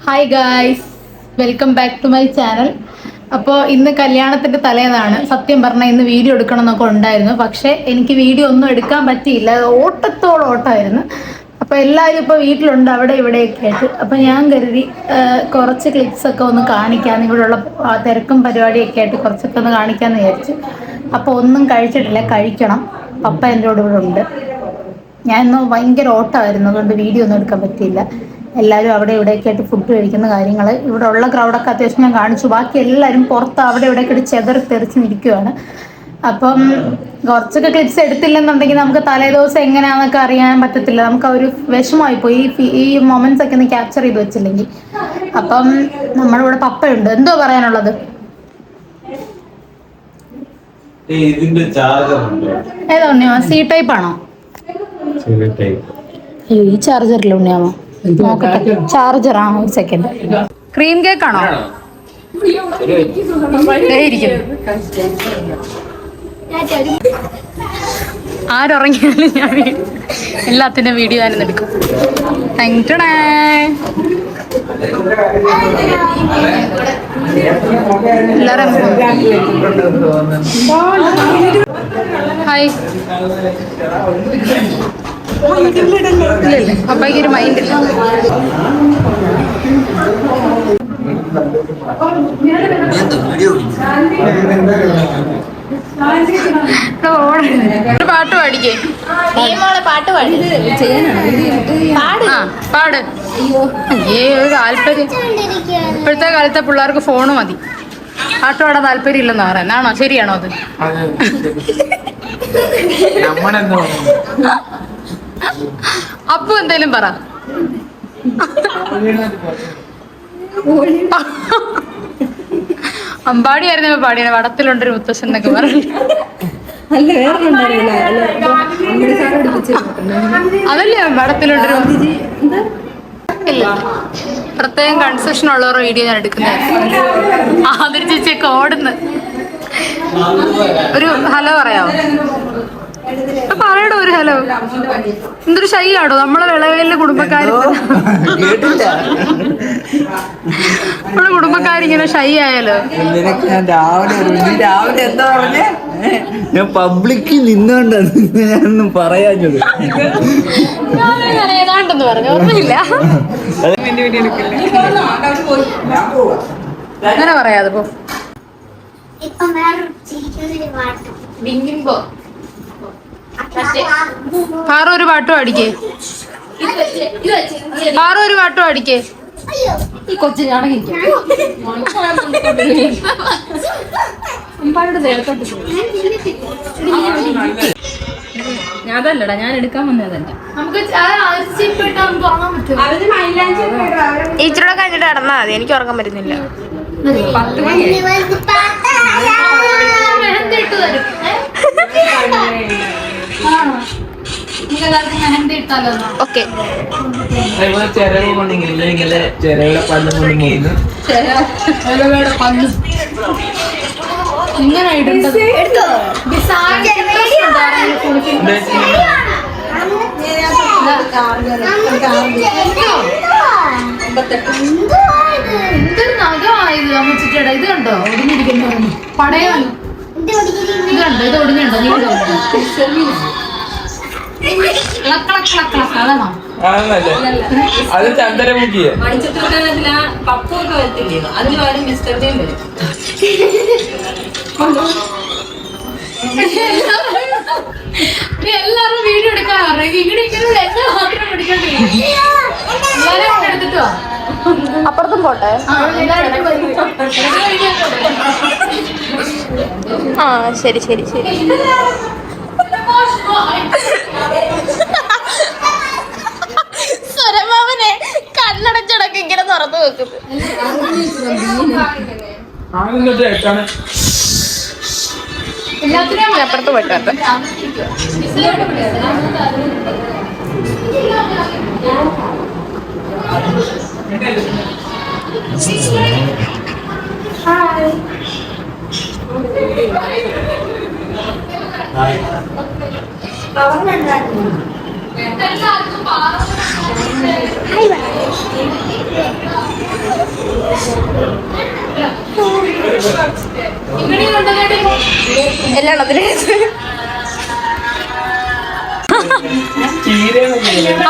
Hi guys, welcome back to my channel. അപ്പോൾ ഇന്ന് കല്യാണത്തിൻ്റെ തലേന്നാണ്. സത്യം പറഞ്ഞാൽ ഇന്ന് വീഡിയോ എടുക്കണം എന്നൊക്കെ ഉണ്ടായിരുന്നു, പക്ഷേ എനിക്ക് വീഡിയോ ഒന്നും എടുക്കാൻ പറ്റിയില്ല. ഓട്ടത്തോളം ഓട്ടമായിരുന്നു. അപ്പോൾ എല്ലാവരും ഇപ്പോൾ വീട്ടിലുണ്ട്, അവിടെ ഇവിടെയൊക്കെ ആയിട്ട്. അപ്പോൾ ഞാൻ കരുതി കുറച്ച് ക്ലിപ്സൊക്കെ ഒന്ന് കാണിക്കാം, ഇവിടെയുള്ള തിരക്കും പരിപാടിയൊക്കെ ആയിട്ട് കുറച്ചൊക്കെ ഒന്ന് കാണിക്കാമെന്ന് വിചാരിച്ചു. അപ്പോൾ ഒന്നും കഴിച്ചിട്ടില്ല, കഴിക്കണം. പപ്പ എൻ്റെ കൂടെ ഇവിടെ ഉണ്ട്. ഞാൻ ഇന്ന് ഭയങ്കര ഓട്ടമായിരുന്നു, അതുകൊണ്ട് വീഡിയോ ഒന്നും എടുക്കാൻ പറ്റിയില്ല. എല്ലാവരും അവിടെ ഇവിടെയൊക്കെ ആയിട്ട് ഫുഡ് കഴിക്കുന്ന കാര്യങ്ങൾ, ഇവിടെ ഉള്ള ക്രൗഡൊക്കെ അത്യാവശ്യം ഞാൻ കാണിച്ചു. ബാക്കി എല്ലാവരും പുറത്ത് അവിടെ ഇവിടെയൊക്കെ ആയിട്ട് ചെതറി തെറിച്ച് നിൽക്കുകയാണ്. അപ്പം കുറച്ചൊക്കെ ക്ലിപ്സ് എടുത്തില്ലെന്നുണ്ടെങ്കിൽ നമുക്ക് തലേദിവസം എങ്ങനെയാണെന്നൊക്കെ അറിയാൻ പറ്റത്തില്ല. നമുക്ക് ആ ഒരു വിഷമമായിപ്പോയി ഈ മൊമെന്റ്സ് ഒക്കെ ഒന്ന് ക്യാപ്ചർ ചെയ്ത് വെച്ചില്ലെങ്കിൽ. അപ്പം നമ്മുടെ ഇവിടെ പപ്പയുണ്ട്. എന്തോ പറയാനുള്ളത്? ഏതാ ഉണ്ണിയാ? സി ടൈപ്പ് ആണോ? അയ്യോ, ഈ ചാർജറില്ല ഉണ്ണിയാമോ? നോക്കട്ടെ. ചാർജർ. ഒരു സെക്കൻഡ്. ക്രീം കേക്ക് ആണോ? ആരുറങ്ങിയാലും ഞാൻ എല്ലാത്തിനും വീഡിയോ ഞാനിന്ന് എടുക്കും. എല്ലാരും ഹായ്. അപ്പയ്ക്ക് ഒരു മൈൻഡ് ഇല്ല. പാട്ട് പാടിക്കേ. പാട്ട് പാടി പാട്. ഒരു താല്പര്യം. ഇപ്പോഴത്തെ കാലത്തെ പിള്ളേർക്ക് ഫോണ് മതി, പാട്ട് പാടാൻ താല്പര്യം ഇല്ലെന്ന് പറയാൻ. ആണോ? ശരിയാണോ അത്? അപ്പു എന്തേലും പറ. അമ്പാടിയായിരുന്നു പാടിയാണ്. വടത്തിലുണ്ടൊരു മുത്തശ്ശൻ എന്നൊക്കെ പറഞ്ഞു. അതല്ലേ വടത്തിലുണ്ടൊരു. ഇല്ല, പ്രത്യേകം കൺസെഷൻ ഉള്ളവരുടെ വീഡിയോ ഞാൻ എടുക്കുന്നത്. ആതിരി ചേച്ചിയൊക്കെ ഓടുന്നു. ഒരു ഹലോ പറയാമോ? പറയടോ ഒരു ഹലോ. എന്തൊരു ഷൈ ആണോ നമ്മളെ വിളവേലിലെ കുടുംബക്കാര്. നമ്മുടെ കുടുംബക്കാരിങ്ങനെ ഷൈ ആയാലോ. രാവിലെ എന്താ പറഞ്ഞേ? ഞാൻ പബ്ലിക്കിൽ നിന്നോണ്ടാണ് ഞാനൊന്നും പറയാഞ്ഞത്. ഏതാണ്ടെന്ന് പറഞ്ഞു, ഓർമ്മയില്ല. അങ്ങനെ പറയാതെ പോ. പാറ ഒരു പാട്ടും അടിക്കേ. പാറ ഒരു പാട്ടും അടിക്കേ. ഈ കൊച്ചിനെ അടങ്ങിക്കോ. അതല്ലടാ, ഞാൻ എടുക്കാൻ വന്നതല്ല. നമുക്ക് ഈച്ചറോടെ കഴിഞ്ഞിട്ട് നടന്നാ മതി. എനിക്ക് ഉറങ്ങാൻ പറ്റുന്നില്ല. 10 മണി ഓക്കെ. ഇങ്ങനെ എന്തൊരു നഖമായത് അമ്മച്ചിട്ടേടാ. ഇത് കണ്ടോ ഒടിഞ്ഞിരിക്കുന്നു? പടയാൻ ഇത് കണ്ടോ? ഇത് ഒടിഞ്ഞുണ്ടോ? നീ അതാണോ? അത് ചന്ദനമുഖിയ. പപ്പൊക്കെ വരത്തില്ലേ, അതിന് വരും മിസ്റ്ററിന്റെയും വരും. എല്ലാരും വീഡിയോ എടുക്കാൻ പറഞ്ഞു. ഇങ്ങനെ എന്നെ മാത്രം പിടിക്കണ്ടേ? എല്ലാരും എടുത്തിട്ടോ. അപ്പുറത്തും പോട്ടെ. ആ ശരി ശരി ശരി. സ്വരമാവനെ കണ്ണടച്ചടക്കം ഇങ്ങനെ തുറന്നു വെക്കുന്നത്. എല്ലാത്തിനും അപ്പുറത്ത് പോയിട്ട്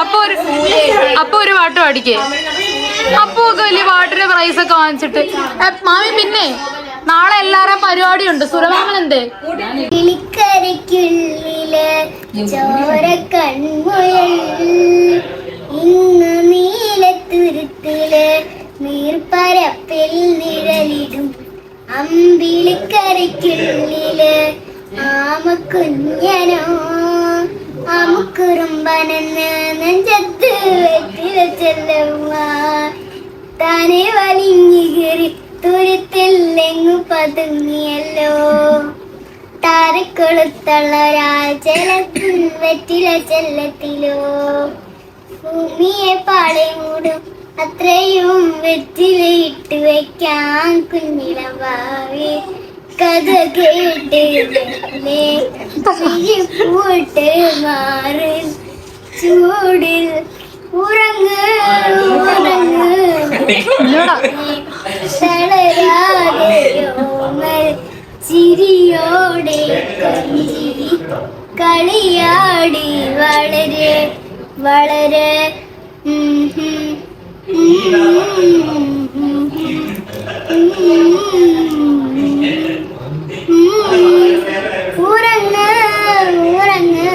അപ്പൊ ഒരു പാട്ട് പാടിക്കേ. അപ്പൊ ഒക്കെ വലിയ പാട്ടിന് പ്രൈസ് ഒക്കെ വാങ്ങിച്ചിട്ട് മാമി. പിന്നെ നാളെ എല്ലാരും പരിപാടിയുണ്ട്. സുരമാമൻ എന്തേ? കിളിക്കരയ്ക്കുള്ളില് ചോര കൺമുയൽ ഇന്ന് നീലത്തുരുത്തില് നീർപ്പരപ്പിൽ നിഴലിടും അമ്പിളിക്കരയ്ക്കുള്ളില് ആമക്കുഞ്ഞനോ അമുക്കുറുമ്പനെന്ന് നെഞ്ചത്ത് വെറ്റില ചെല്ലുക താനെ വലിഞ്ഞു കയറി തുരുത്തിൽ എങ്ങു പതുങ്ങിയല്ലോ താരക്കൊളുത്തുള്ളൊരാചലത്തിൽ വെറ്റില ചെല്ലത്തിലോ ഭൂമിയെ പാടെ മൂടും അത്രയും വെറ്റില ഇട്ട് വെക്കാൻ കുഞ്ഞിളം ഭാവി കഥ കേട്ട് പൂട്ട് മാറി ചൂടിൽ ഉറങ്ങ് ഉറങ്ങ് തളരാതെയോമൽ ചിരിയോടെ കൊഞ്ചിരി കളിയാടി വളരെ വളരെ ഉറങ്ങ് ഉറങ്ങ്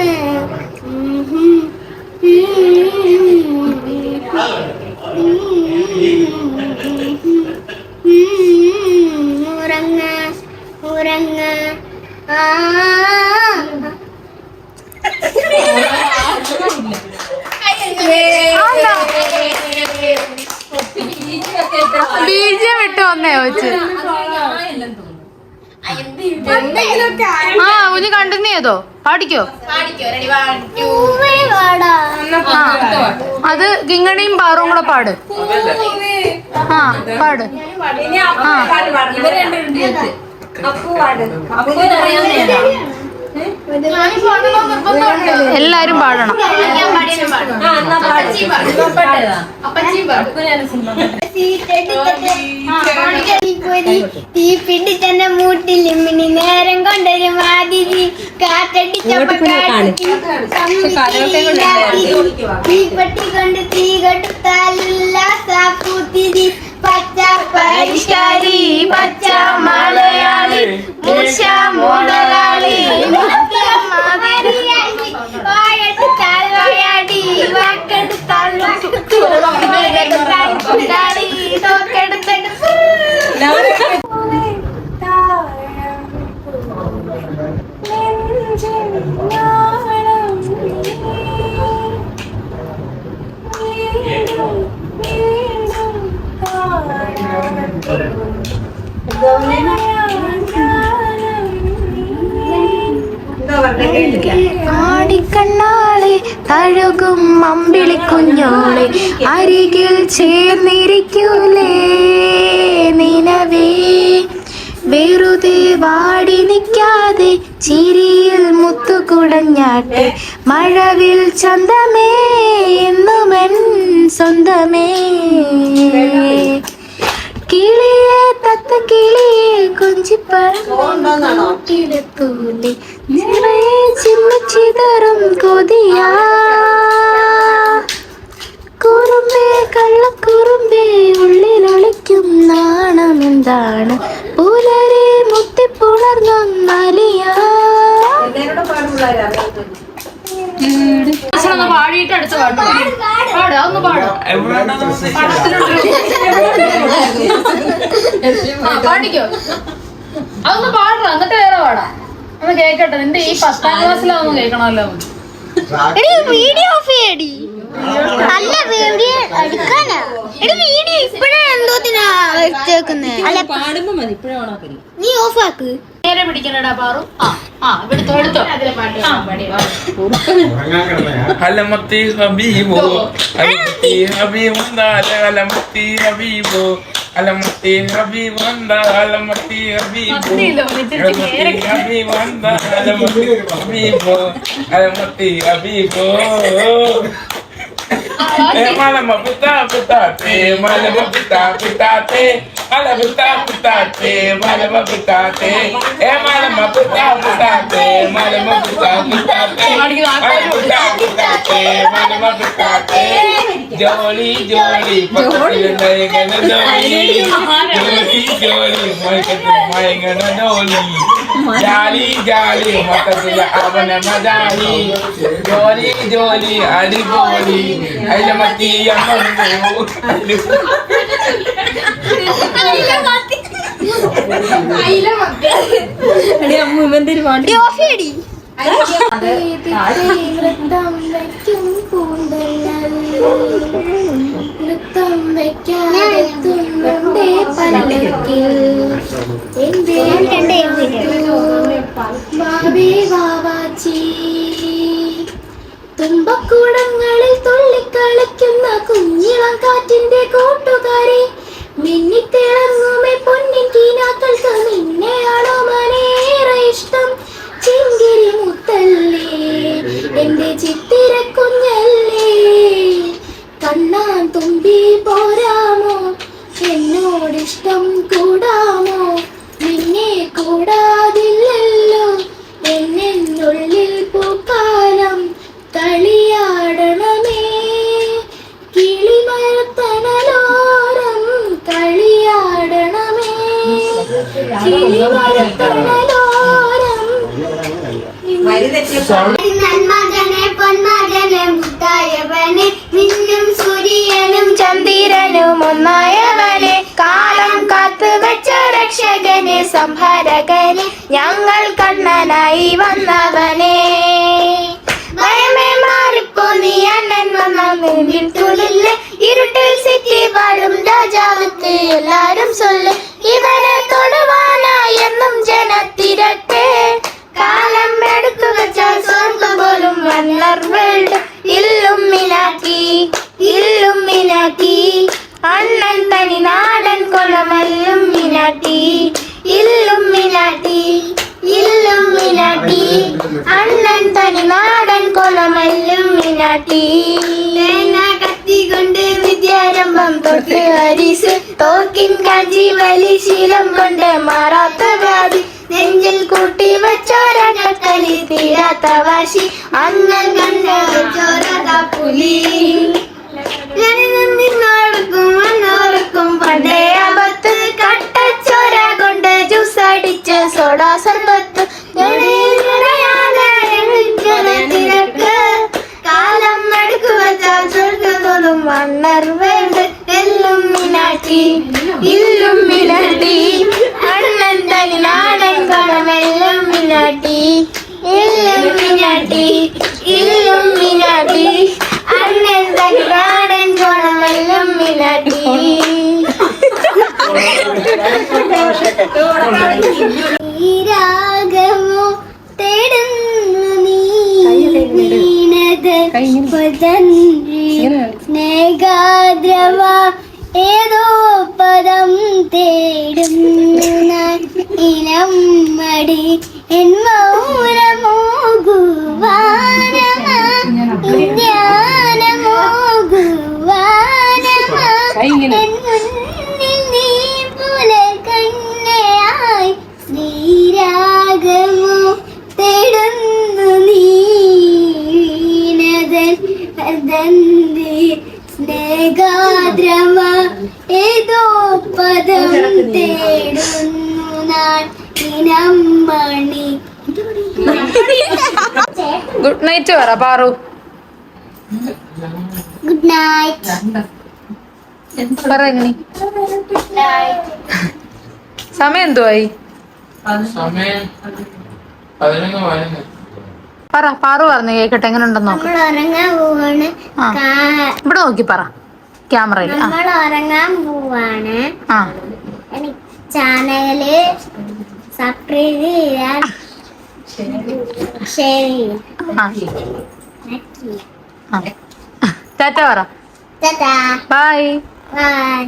ഉറങ്ങ് ഉറങ്ങ് ബീജം വിട്ട് വന്നേ വെച്ച്. ആ കുഞ്ഞ് കണ്ടിന്യൂ ചെയ്തോ? പാടിക്കോ. അത് കിങ്ങണിയും പാറും കൂടെ പാട്. ആ പാട്. എല്ലാരും പാടണം. തീ പിടിച്ചെന്റെ മൂട്ടിൽ മിനി നേരം കൊണ്ടൊരു മാതിരി തീപ്പെട്ടി കൊണ്ട് തീ കെടുത്താലുള്ള സാപ്പൂത്തിരി പച്ച പരിഷ്കാരി പച്ച മലയാളി മൂശ മുതലാളി വായെടുത്താൽ വായാടി വാക്കെടുത്താൽ തോക്കെടുത്തെടുത്ത് ആടിക്കണ്ണാളെ തഴുകും അമ്പിളിക്കുഞ്ഞോളെ അരികിൽ ചേർന്നിരിക്കൂലേ നിലവേ വെറുതെ വാടി നിൽക്കാതെ ചിരിയിൽ മുത്തുകുടഞ്ഞാട്ടെ മഴവിൽ ചന്തമേ എന്നുമെൻ സ്വന്തമേ കിളിയെ തത്ത കിളിയെ കൊഞ്ചിപ്പറൂലെ നിറയെ ചിമ്മിച്ചിതറും കൊതിയാ കുറുമ്പേ കള്ളക്കുറുമ്പേ ഉള്ളിലൊളിക്കും നാണം എന്താണ് പുലരെ മുത്തിപ്പുണർന്നൊന്നലിയാ. പാടിയിട്ട് അടുത്ത പാട്ട് പാടാ. ഒന്ന് പാടോ. പാടിക്കോ. അതൊന്ന് പാടാ. എന്നിട്ട് വേറെ പാടാ. ഒന്ന് കേക്കട്ടെ. നിന്റെ ഈ 10ാം ക്ലാസ്സിലാവുന്ന കേൾക്കണമല്ലോ. Video of ചെയ്യടി. അല്ല വീഡിയോ എടുക്കാനാ. വീഡിയോ ഇപ്പഴേ എന്തോത്തിനാ വെച്ചേക്കുന്നേ. അല്ല പാടുമ്പോ മതി. ഇപ്പഴേ ഓണാക്കരുത്. നീ ഓഫ് ആക്ക്. നേരെ പിടിക്കണടാ പാറു. എടുത്തോ എടുത്തോ. ഹലമത്തി ഹബീബോ ഹലമത്തി ഹബീബോ ഹലമത്തി ഹബീബോ Alamati Rabi Wanda, Alamati Rabi Rabi Wanda, Alamati Rabi malam pita pitate, malam pita pitate, malam pita pitate, malam pitate, malam pita pitate, malam pita pitate, malam pitate, jolly jolly, jolly jolly, mai gana jolly, jolly jolly, mata sudah abang madani, jolly jolly, adi jolly. Mati yang തുമ്പക്കൂടങ്ങളിൽ തുള്ളിക്കളിക്കുന്ന കുഞ്ഞിളം കാറ്റിന്റെ കൂട്ടുകാരെ മിന്നിത്തിളങ്ങുമേ പൊന്നിൻ കീനാക്കൾക്ക് നിന്നെയാണോ മനേറെ ഇഷ്ടം ചിങ്കിരി മുത്തല്ലേ എന്റെ ചിത്തിര കുഞ്ഞല്ലേ കണ്ണാൻ തുമ്പി പോരാമോ എന്നോടിഷ്ടം കൂടാമോ നിന്നെ കൂടാതില്ലല്ലോ എന്നുള്ളിൽ പൂക്കാലം കളിയാടണമേ കിളിമരത്തണലോരം കളിയാടണമേ കിളിമരത്തണലോരം നന്മകനെ പൊന്മകനെ മുത്തായവനെ നിന്നും സൂര്യനും ചന്ദ്രനും ഒന്നായവനെ കാലം കാത്തു വെച്ച രക്ഷകനെ സംഹാരകനെ ഞങ്ങൾ കണ്ണനായി വന്നവനെ ഭയമേ മാറിപ്പോ നീ അണ്ണൻ വന്നിൽ തുള്ളില്ല ഇരുട്ടിൽ സിറ്റി വാഴും രാജാവത്ത് എല്ലാരും ചൊല്ല് ഇവനെ തൊടുവാനായി എന്നും ജനത്തിരട്ടെ കാലം എടുത്തു വെച്ചാൽ സ്വർഗം പോലും വന്നർ വേൾഡ് ഇല്ലുമിനാട്ടി അണ്ണൻ തനി നാടൻ കൊലമല്ലും മിനാട്ടി ഇല്ലുമിനാട്ടി അണ്ണൻ തനി നാടൻ കൊലമല്ലും മിനാട്ടി കത്തികൊണ്ട് വിദ്യാരംഭം തൊട്ട് ഹരിസ് തോക്കിൻ കാഞ്ചി വലി ശീലം കൊണ്ട് മാറാത്ത വ്യാധി നെഞ്ചിൽ കൂട്ടി വെച്ചോരകളി തീരാത്ത വാശി അണ്ണൻ കണ്ട വെച്ചോരത പുലി ും പണ്ടേ അബത്ത് കട്ടച്ചോര കൊണ്ട് ജ്യൂസ് അടിച്ച് സോഡാ സർബത്ത് കാലം നടുക്കു വെച്ചാൽ സ്വർഗത്തോടും വണ്ണർ വേണ്ട ഇല്ലുമിനാട്ടി അണ്ണൻ തനി നാടൻ കടമെല്ലും മിനാട്ടി ഇല്ലുമിനാട്ടി അണ്ണൻ തനി നാടൻ കടമെല്ലും മിനാട്ടി രാഗമോ തേടുന്നു നീ സ്നേഹാദ്രവ ഏതോ പദം തേടുന്നു ഞാൻ ഇനം മടി എൻ മൗനമോകുവാനമ ജ്ഞാനമോകുവാനമ എൻ മുന്നിൽ നീ പോലെ കണ്ണയായി ശ്രീരാഗമോ തേടുന്നു നീനദന്തി സ്നേഹാദ്രവ ഏതോ പദം തേടുന്നു ഞാൻ ഇനം മണി. ഗുഡ് നൈറ്റ് പറ പാറു. Good night. പറ എങ്ങനെ ഗുഡ് നൈറ്റ്. സമയം എന്തുവായി? പറ പാറു പറഞ്ഞു കേക്കട്ടെ എങ്ങനെ ഉണ്ടെന്ന് നോക്കാം. നമ്മൾ ഉറങ്ങാൻ പോവാണ്. ഇവിടെ നോക്കി പറ ക്യാമറയിൽ. നമ്മൾ ഉറങ്ങാൻ പോവാണ്. എനിക്ക് ചാനല് സബ്സ്ക്രൈബ് ചെയ്യാൻ ശരി. ടാറ്റ പറ. ടാറ്റാ. ബൈ. ബൈ.